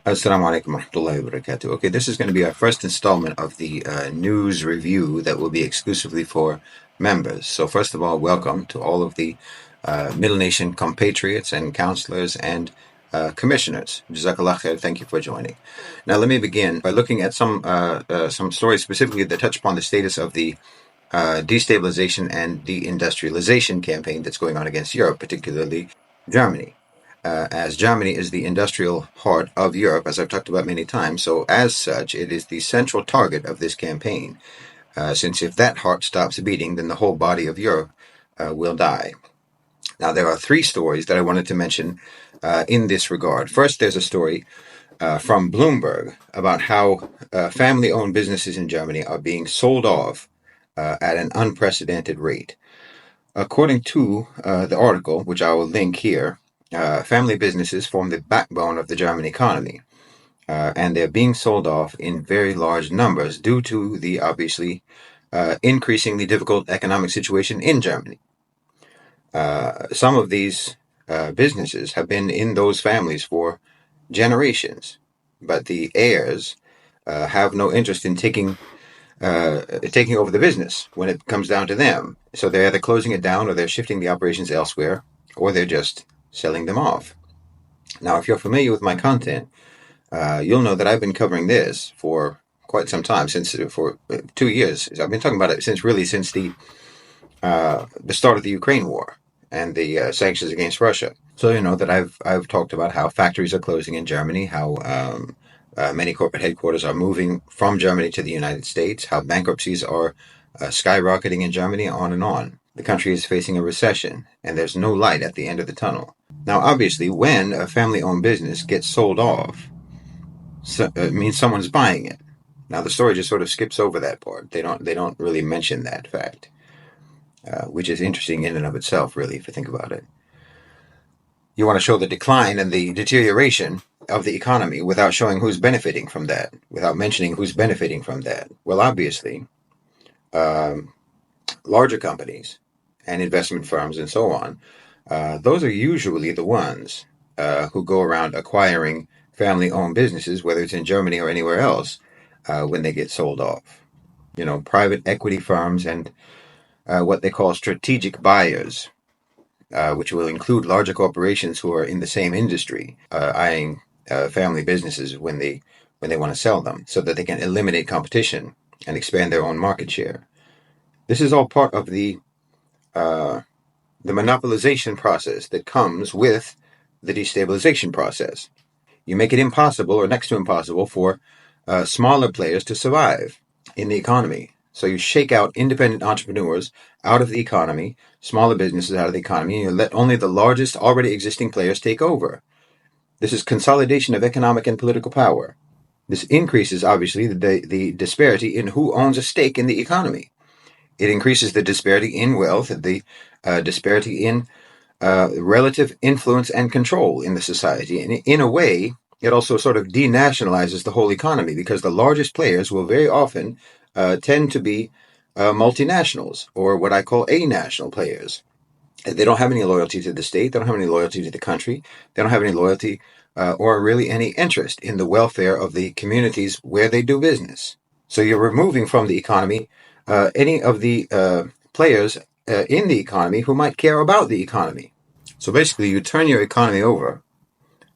Assalamu alaikum warahmatullahi wabarakatuh. Okay, this is going to be our first installment of the news review that will be exclusively for members. So, first of all, welcome to all of the Middle Nation compatriots and counselors and commissioners. Jazakallah khair, thank you for joining. Now, let me begin by looking at some stories specifically that touch upon the status of the destabilization and deindustrialization campaign that's going on against Europe, particularly Germany. As Germany is the industrial heart of Europe, as I've talked about many times, so as such, it is the central target of this campaign. Since if that heart stops beating, then the whole body of Europe will die. Now, there are three stories that I wanted to mention in this regard. First, there's a story from Bloomberg about how family owned businesses in Germany are being sold off at an unprecedented rate. According to the article, which I will link here, family businesses form the backbone of the German economy, and they're being sold off in very large numbers due to the obviously increasingly difficult economic situation in Germany. Some of these businesses have been in those families for generations, but the heirs have no interest in taking over the business when it comes down to them. So they're either closing it down, or they're shifting the operations elsewhere, or they're just selling them off. Now, if you're familiar with my content, you'll know that I've been covering this for quite some time, for 2 years. I've been talking about it since the start of the Ukraine war and the sanctions against Russia. So you know that I've talked about how factories are closing in Germany, how many corporate headquarters are moving from Germany to the United States, how bankruptcies are skyrocketing in Germany, on and on. The country is facing a recession, and there's no light at the end of the tunnel. Now, obviously, when a family-owned business gets sold off, it means someone's buying it. Now, the story just sort of skips over that part. They don't really mention that fact, which is interesting in and of itself, really, if you think about it. You want to show the decline and the deterioration of the economy without showing who's benefiting from that, without mentioning who's benefiting from that. Well, obviously, larger companies and investment firms and so on, those are usually the ones who go around acquiring family-owned businesses, whether it's in Germany or anywhere else, when they get sold off. You know, private equity firms and what they call strategic buyers, which will include larger corporations who are in the same industry, eyeing family businesses when they want to sell them, so that they can eliminate competition and expand their own market share. This is all part of the monopolization process that comes with the destabilization process. You make it impossible, or next to impossible, for smaller players to survive in the economy. So you shake out independent entrepreneurs out of the economy, smaller businesses out of the economy, and you let only the largest already existing players take over. This is consolidation of economic and political power. This increases, obviously, the disparity in who owns a stake in the economy. It increases the disparity in wealth, the disparity in relative influence and control in the society. And in a way, it also sort of denationalizes the whole economy, because the largest players will very often tend to be multinationals, or what I call a-national players. They don't have any loyalty to the state. They don't have any loyalty to the country. They don't have any loyalty or really any interest in the welfare of the communities where they do business. So you're removing from the economy any of the players in the economy who might care about the economy. So basically, you turn your economy over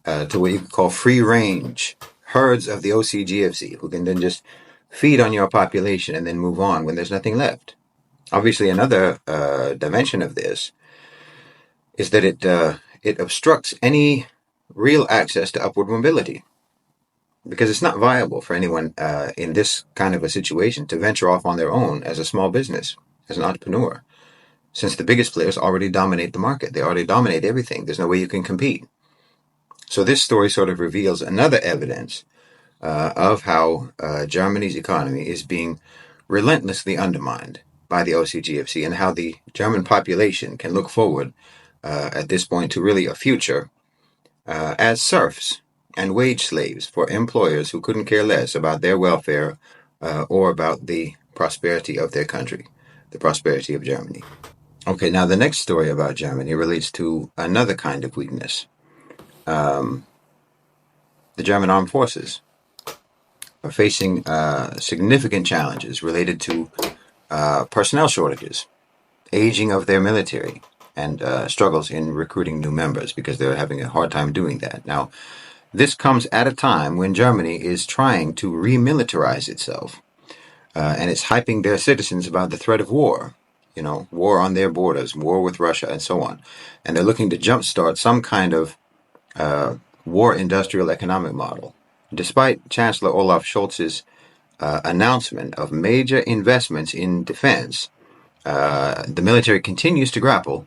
to what you could call free range herds of the OCGFC, who can then just feed on your population and then move on when there's nothing left. Obviously, another dimension of this is that it obstructs any real access to upward mobility, because it's not viable for anyone in this kind of a situation to venture off on their own as a small business, as an entrepreneur, since the biggest players already dominate the market. They already dominate everything. There's no way you can compete. So this story sort of reveals another evidence of how Germany's economy is being relentlessly undermined by the OCGFC, and how the German population can look forward at this point to really a future as serfs and wage slaves for employers who couldn't care less about their welfare or about the prosperity of their country, the prosperity of Germany. Okay, now the next story about Germany relates to another kind of weakness. the German armed forces are facing significant challenges related to personnel shortages, aging of their military, and struggles in recruiting new members because they're having a hard time doing that. Now, this comes at a time when Germany is trying to remilitarize itself, and it's hyping their citizens about the threat of war. You know, war on their borders, war with Russia, and so on. And they're looking to jumpstart some kind of war industrial economic model. Despite Chancellor Olaf Scholz's announcement of major investments in defense, the military continues to grapple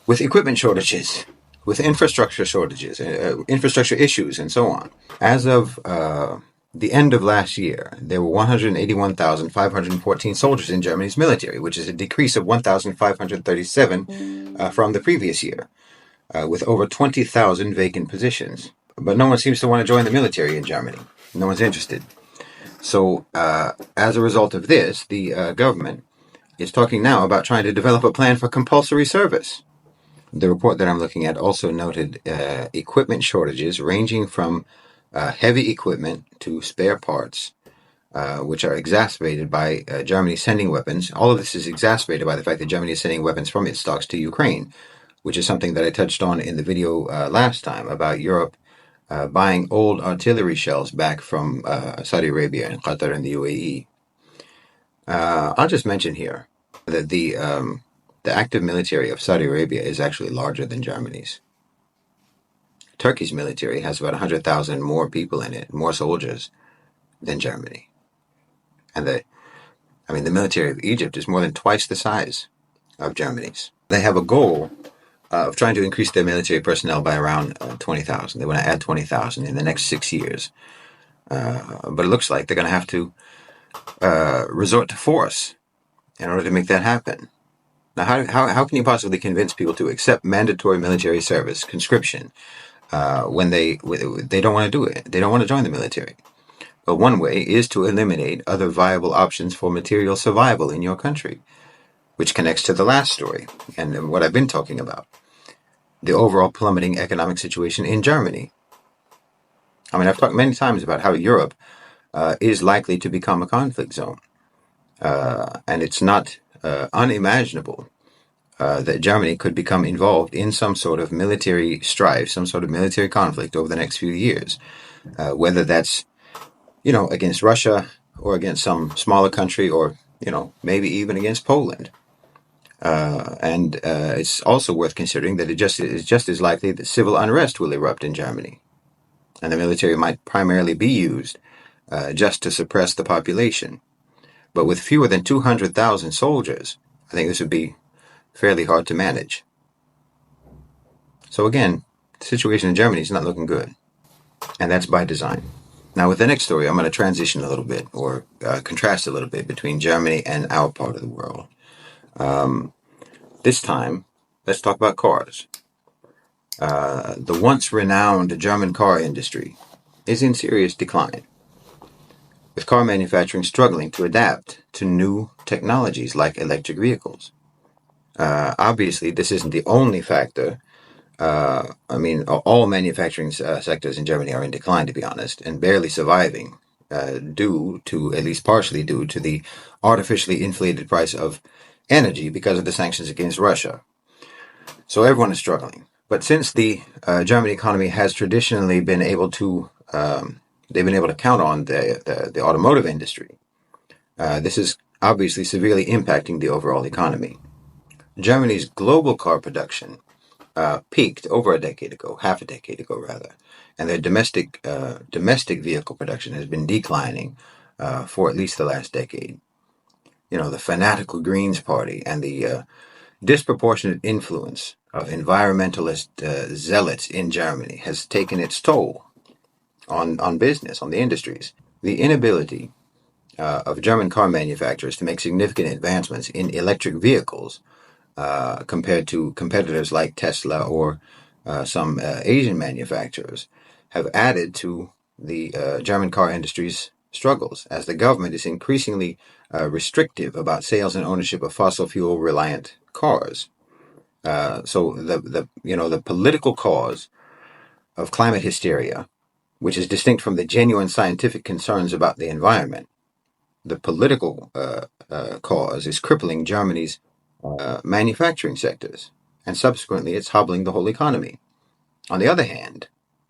with equipment shortages, with infrastructure shortages, infrastructure issues, and so on. As of the end of last year, there were 181,514 soldiers in Germany's military, which is a decrease of 1,537 from the previous year, with over 20,000 vacant positions. But no one seems to want to join the military in Germany. No one's interested. So, as a result of this, the government is talking now about trying to develop a plan for compulsory service. The report that I'm looking at also noted equipment shortages ranging from heavy equipment to spare parts, which are exacerbated by Germany sending weapons. All of this is exacerbated by the fact that Germany is sending weapons from its stocks to Ukraine, which is something that I touched on in the video last time about Europe buying old artillery shells back from Saudi Arabia and Qatar and the UAE. I'll just mention here that the active military of Saudi Arabia is actually larger than Germany's. Turkey's military has about 100,000 more people in it, more soldiers than Germany. And the military of Egypt is more than twice the size of Germany's. They have a goal of trying to increase their military personnel by around 20,000. They want to add 20,000 in the next 6 years. But it looks like they're going to have to resort to force in order to make that happen. Now, how can you possibly convince people to accept mandatory military service, conscription, when they don't want to do it? They don't want to join the military. But one way is to eliminate other viable options for material survival in your country, which connects to the last story and what I've been talking about. The overall plummeting economic situation in Germany. I mean, I've talked many times about how Europe is likely to become a conflict zone. And it's not unimaginable that Germany could become involved in some sort of military strife, some sort of military conflict over the next few years, whether that's, against Russia or against some smaller country or, maybe even against Poland. And it's also worth considering that it's just as likely that civil unrest will erupt in Germany. And the military might primarily be used just to suppress the population. But with fewer than 200,000 soldiers, I think this would be fairly hard to manage. So again, the situation in Germany is not looking good. And that's by design. Now with the next story, I'm going to transition a little bit or contrast a little bit between Germany and our part of the world. This time, let's talk about cars. The once renowned German car industry is in serious decline, with car manufacturing struggling to adapt to new technologies like electric vehicles. Obviously, this isn't the only factor. All manufacturing sectors in Germany are in decline, to be honest, and barely surviving, at least partially due to the artificially inflated price of energy because of the sanctions against Russia. So everyone is struggling. But since the German economy has traditionally been able to, they've been able to count on the automotive industry, this is obviously severely impacting the overall economy. Germany's global car production peaked over half a decade ago rather, and their domestic vehicle production has been declining for at least the last decade. The fanatical Greens Party and the disproportionate influence of environmentalist zealots in Germany has taken its toll on business, on the industries. The inability of German car manufacturers to make significant advancements in electric vehicles compared to competitors like Tesla or some Asian manufacturers have added to the German car industry's struggles, as the government is increasingly restrictive about sales and ownership of fossil fuel reliant cars. So the political cause of climate hysteria which is distinct from the genuine scientific concerns about the environment. The political cause is crippling Germany's manufacturing sectors, and subsequently it's hobbling the whole economy. On the other hand,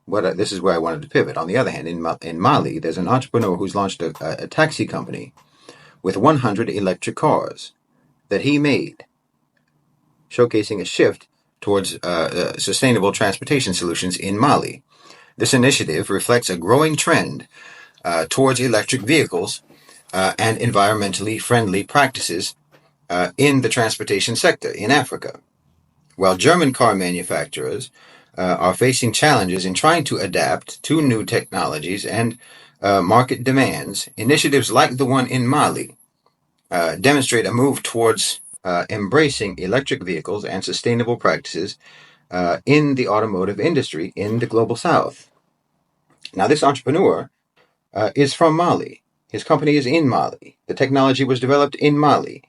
this is where I wanted to pivot. On the other hand, in Mali, there's an entrepreneur who's launched a taxi company with 100 electric cars that he made, showcasing a shift towards sustainable transportation solutions in Mali. This initiative reflects a growing trend towards electric vehicles and environmentally friendly practices in the transportation sector in Africa. While German car manufacturers are facing challenges in trying to adapt to new technologies and market demands, initiatives like the one in Mali demonstrate a move towards embracing electric vehicles and sustainable practices in the automotive industry in the global south. Now, this entrepreneur is from Mali. His company is in Mali. The technology was developed in Mali.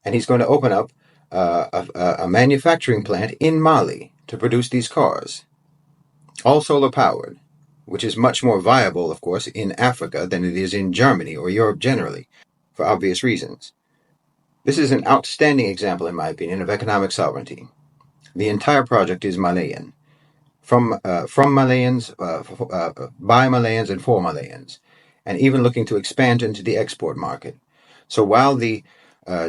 And he's going to open up a manufacturing plant in Mali to produce these cars, all solar powered, which is much more viable, of course, in Africa than it is in Germany or Europe generally, for obvious reasons. This is an outstanding example, in my opinion, of economic sovereignty. The entire project is Malian, from Malayans, by Malayans, and for Malayans, and even looking to expand into the export market. So while the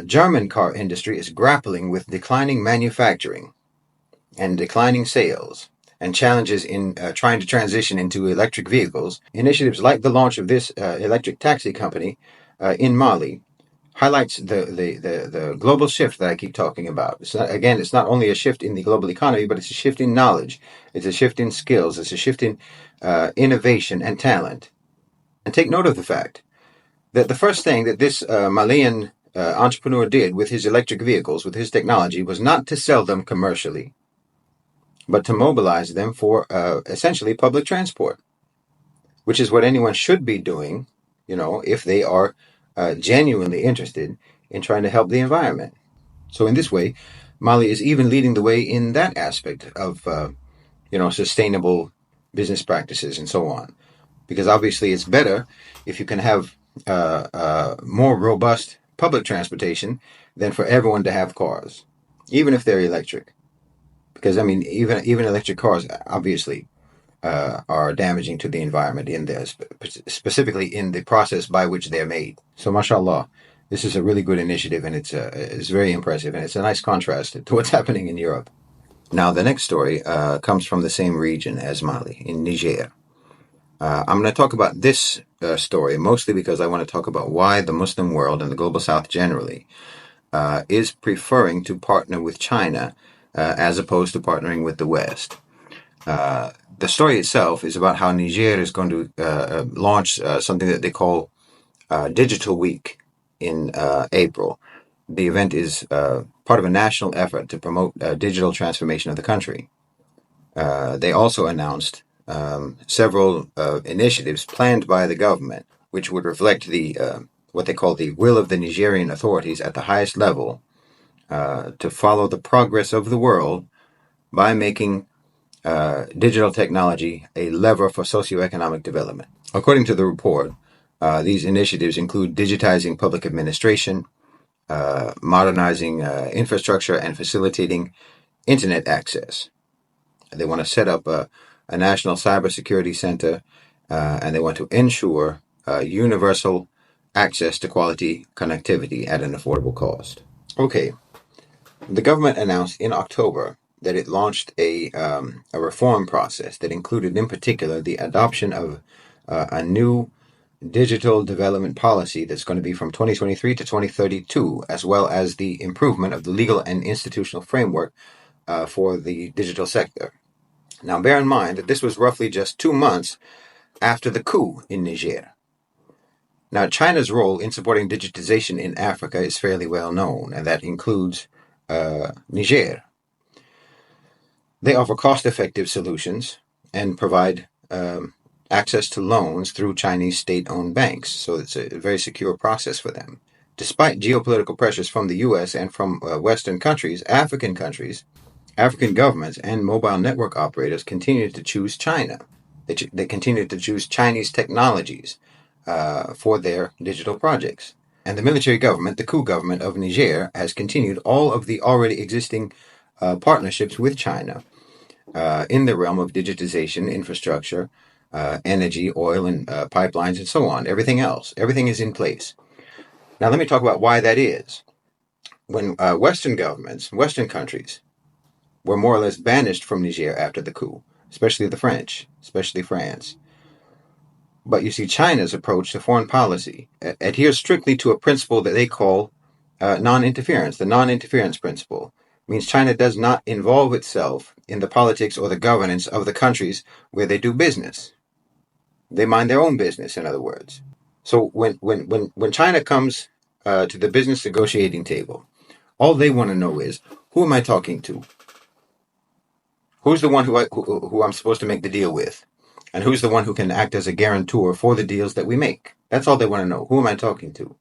German car industry is grappling with declining manufacturing and declining sales and challenges in trying to transition into electric vehicles, initiatives like the launch of this electric taxi company in Mali highlights the global shift that I keep talking about. It's not only a shift in the global economy, but it's a shift in knowledge. It's a shift in skills. It's a shift in innovation and talent. And take note of the fact that the first thing that this Malian entrepreneur did with his electric vehicles, with his technology, was not to sell them commercially, but to mobilize them for essentially public transport, which is what anyone should be doing, if they are genuinely interested in trying to help the environment. So in this way, Mali is even leading the way in that aspect of, sustainable business practices and so on. Because obviously it's better if you can have more robust public transportation than for everyone to have cars, even if they're electric. Because, even electric cars obviously are damaging to the environment specifically in the process by which they're made. So, mashallah, this is a really good initiative, and it's very impressive, and it's a nice contrast to what's happening in Europe. Now, the next story comes from the same region as Mali, in Niger. I'm going to talk about this story mostly because I want to talk about why the Muslim world and the global south generally is preferring to partner with China as opposed to partnering with the West. The story itself is about how Niger is going to launch something that they call Digital Week in April. The event is part of a national effort to promote digital transformation of the country. They also announced several initiatives planned by the government, which would reflect the what they call the will of the Nigerian authorities at the highest level to follow the progress of the world by making digital technology a lever for socioeconomic development. According to the report, these initiatives include digitizing public administration, modernizing infrastructure, and facilitating internet access. They want to set up a national cybersecurity center, and they want to ensure universal access to quality connectivity at an affordable cost. Okay, the government announced in October that it launched a reform process that included, in particular, the adoption of a new digital development policy that's going to be from 2023 to 2032, as well as the improvement of the legal and institutional framework for the digital sector. Now, bear in mind that this was roughly just 2 months after the coup in Niger. Now, China's role in supporting digitization in Africa is fairly well known, and that includes Niger. They offer cost-effective solutions and provide access to loans through Chinese state-owned banks, so it's a very secure process for them. Despite geopolitical pressures from the U.S. and from Western countries, African governments, and mobile network operators continue to choose China. They continue to choose Chinese technologies for their digital projects. And the military government, the coup government of Niger, has continued all of the already existing partnerships with China in the realm of digitization, infrastructure, energy, oil, and pipelines, and so on. Everything else, everything is in place. Now, let me talk about why that is. When Western governments, Western countries, were more or less banished from Niger after the coup, especially the French, especially France. But you see, China's approach to foreign policy adheres strictly to a principle that they call non-interference. The non-interference principle means China does not involve itself in the politics or the governance of the countries where they do business. They mind their own business, in other words. So when China comes to the business negotiating table, all they want to know is, who am I talking to? Who's the one who I'm supposed to make the deal with? And who's the one who can act as a guarantor for the deals that we make? That's all they want to know. Who am I talking to?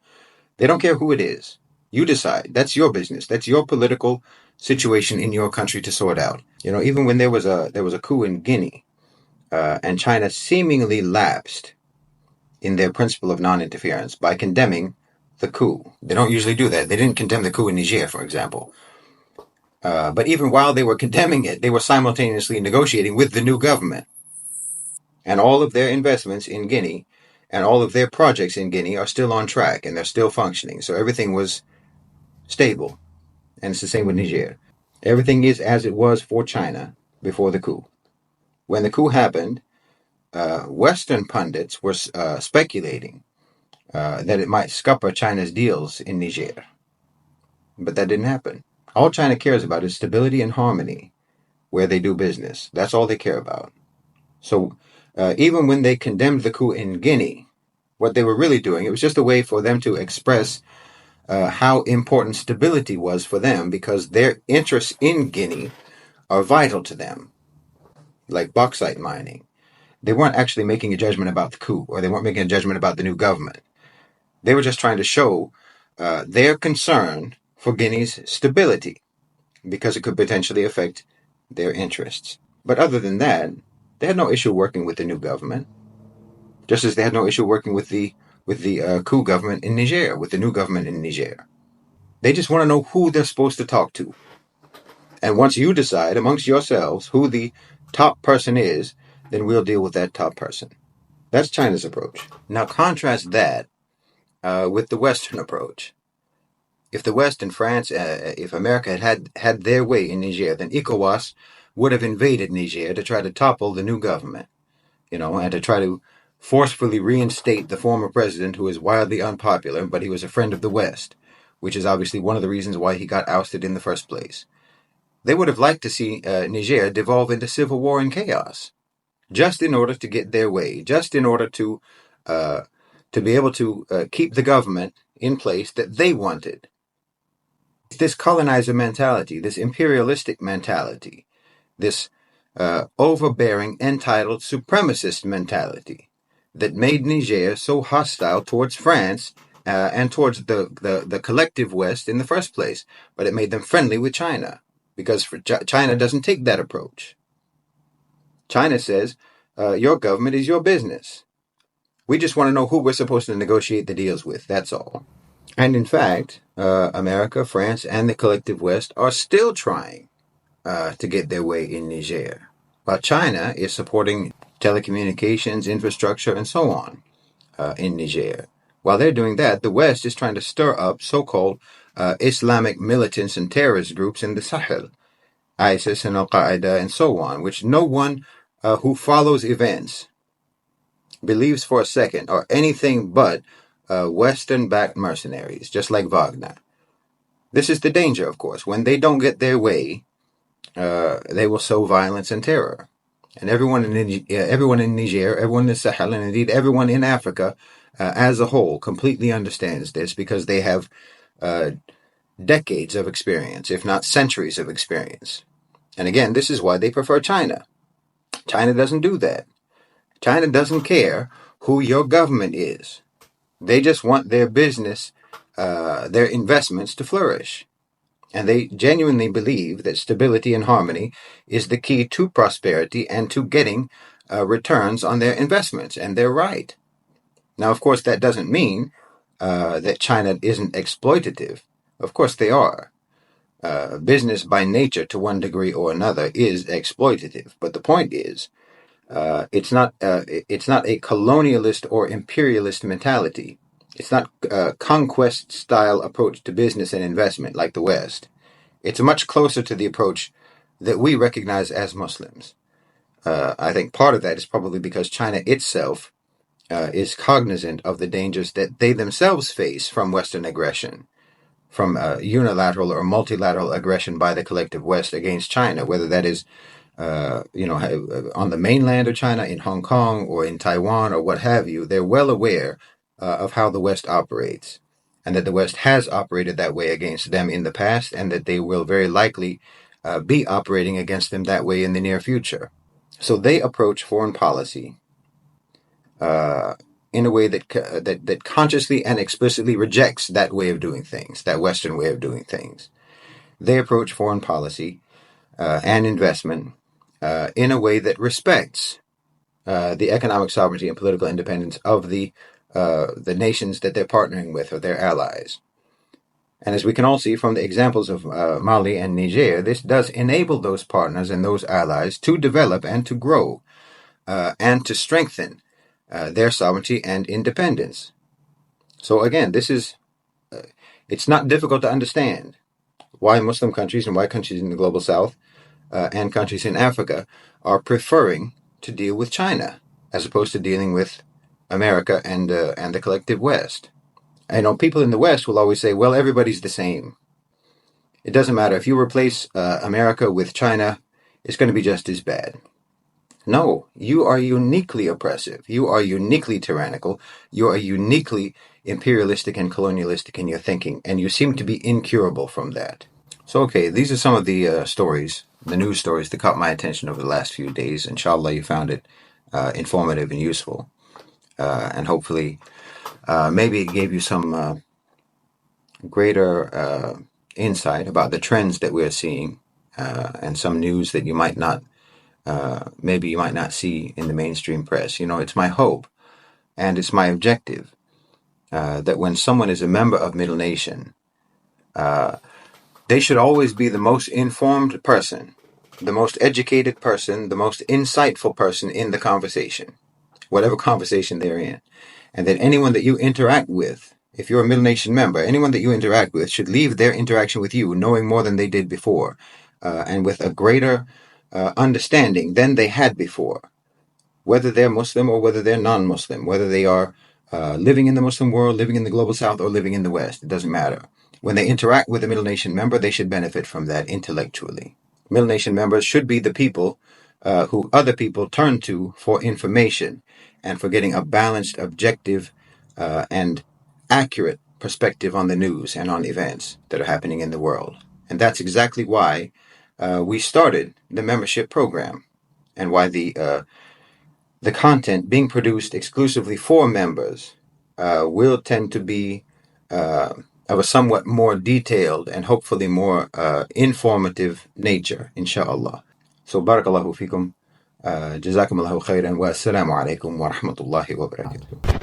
They don't care who it is. You decide. That's your business. That's your political situation in your country to sort out. You know, even when there was a coup in Guinea, and China seemingly lapsed in their principle of non-interference by condemning the coup. They don't usually do that. They didn't condemn the coup in Niger, for example. But even while they were condemning it, they were simultaneously negotiating with the new government. And all of their investments in Guinea and all of their projects in Guinea are still on track and they're still functioning. So everything was stable. And it's the same with Niger. Everything is as it was for China before the coup. When the coup happened, Western pundits were speculating that it might scupper China's deals in Niger. But that didn't happen. All China cares about is stability and harmony where they do business. That's all they care about. So even when they condemned the coup in Guinea, what they were really doing, it was just a way for them to express how important stability was for them, because their interests in Guinea are vital to them, like bauxite mining. They weren't actually making a judgment about the coup, or they weren't making a judgment about the new government. They were just trying to show their concern for Guinea's stability, because it could potentially affect their interests. But other than that, they had no issue working with the new government, just as they had no issue working with the coup government in Niger, with the new government in Niger. They just want to know who they're supposed to talk to. And once you decide amongst yourselves who the top person is, then we'll deal with that top person. That's China's approach. Now contrast that with the Western approach. If the West and France, if America had their way in Niger, then ECOWAS would have invaded Niger to try to topple the new government, and to try to forcefully reinstate the former president, who is wildly unpopular, but he was a friend of the West, which is obviously one of the reasons why he got ousted in the first place. They would have liked to see Niger devolve into civil war and chaos, just in order to get their way, just in order to be able to keep the government in place that they wanted. This colonizer mentality, this imperialistic mentality, this overbearing, entitled, supremacist mentality that made Niger so hostile towards France and towards the collective West in the first place. But it made them friendly with China, because China doesn't take that approach. China says, your government is your business. We just want to know who we're supposed to negotiate the deals with, that's all. And in fact, America, France, and the collective West are still trying to get their way in Niger, while China is supporting telecommunications, infrastructure, and so on in Niger. While they're doing that, the West is trying to stir up so-called Islamic militants and terrorist groups in the Sahel, ISIS and Al-Qaeda and so on, which no one who follows events believes for a second are anything but Western-backed mercenaries, just like Wagner. This is the danger, of course. When they don't get their way, they will sow violence and terror. And everyone in Niger, everyone in the Sahel, and indeed everyone in Africa as a whole completely understands this, because they have decades of experience, if not centuries of experience. And again, this is why they prefer China. China doesn't do that. China doesn't care who your government is. They just want their business, their investments to flourish. And they genuinely believe that stability and harmony is the key to prosperity and to getting returns on their investments. And they're right. Now, of course, that doesn't mean that China isn't exploitative. Of course, they are. Business by nature, to one degree or another, is exploitative. But the point is, it's not a colonialist or imperialist mentality. It's not a conquest style approach to business and investment like the West. It's much closer to the approach that we recognize as Muslims. I think part of that is probably because China itself is cognizant of the dangers that they themselves face from Western aggression, from unilateral or multilateral aggression by the collective West against China, whether that is on the mainland of China, in Hong Kong, or in Taiwan, or what have you. They're well aware of how the West operates, and that the West has operated that way against them in the past, and that they will very likely be operating against them that way in the near future. So they approach foreign policy in a way that consciously and explicitly rejects that way of doing things, that Western way of doing things. They approach foreign policy and investment in a way that respects the economic sovereignty and political independence of the nations that they're partnering with or their allies. And as we can all see from the examples of Mali and Niger, this does enable those partners and those allies to develop and to grow and to strengthen their sovereignty and independence. So again, it's not difficult to understand why Muslim countries and why countries in the global south and countries in Africa are preferring to deal with China as opposed to dealing with America and the collective West. I know people in the West will always say, well, everybody's the same. It doesn't matter. If you replace America with China, it's going to be just as bad. No, you are uniquely oppressive. You are uniquely tyrannical. You are uniquely imperialistic and colonialistic in your thinking, and you seem to be incurable from that. So, okay, these are some of the stories, the news stories that caught my attention over the last few days. Inshallah, you found it informative and useful. And hopefully, maybe it gave you some greater insight about the trends that we're seeing and some news that you might not maybe you might not see in the mainstream press. It's my hope and it's my objective that when someone is a member of Middle Nation, they should always be the most informed person, the most educated person, the most insightful person in the conversation, whatever conversation they're in. And that anyone that you interact with, if you're a Middle Nation member, anyone that you interact with should leave their interaction with you knowing more than they did before and with a greater understanding than they had before, whether they're Muslim or whether they're non-Muslim, whether they are living in the Muslim world, living in the global south, or living in the West. It doesn't matter. When they interact with a Middle Nation member, they should benefit from that intellectually. Middle Nation members should be the people who other people turn to for information and for getting a balanced, objective, and accurate perspective on the news and on events that are happening in the world. And that's exactly why we started the membership program, and why the content being produced exclusively for members will tend to be of a somewhat more detailed and hopefully more informative nature, inshallah. So, barakallahu fikum, jazakum Allahu khairan, wa assalamu alaikum wa rahmatullahi wa barakatuh.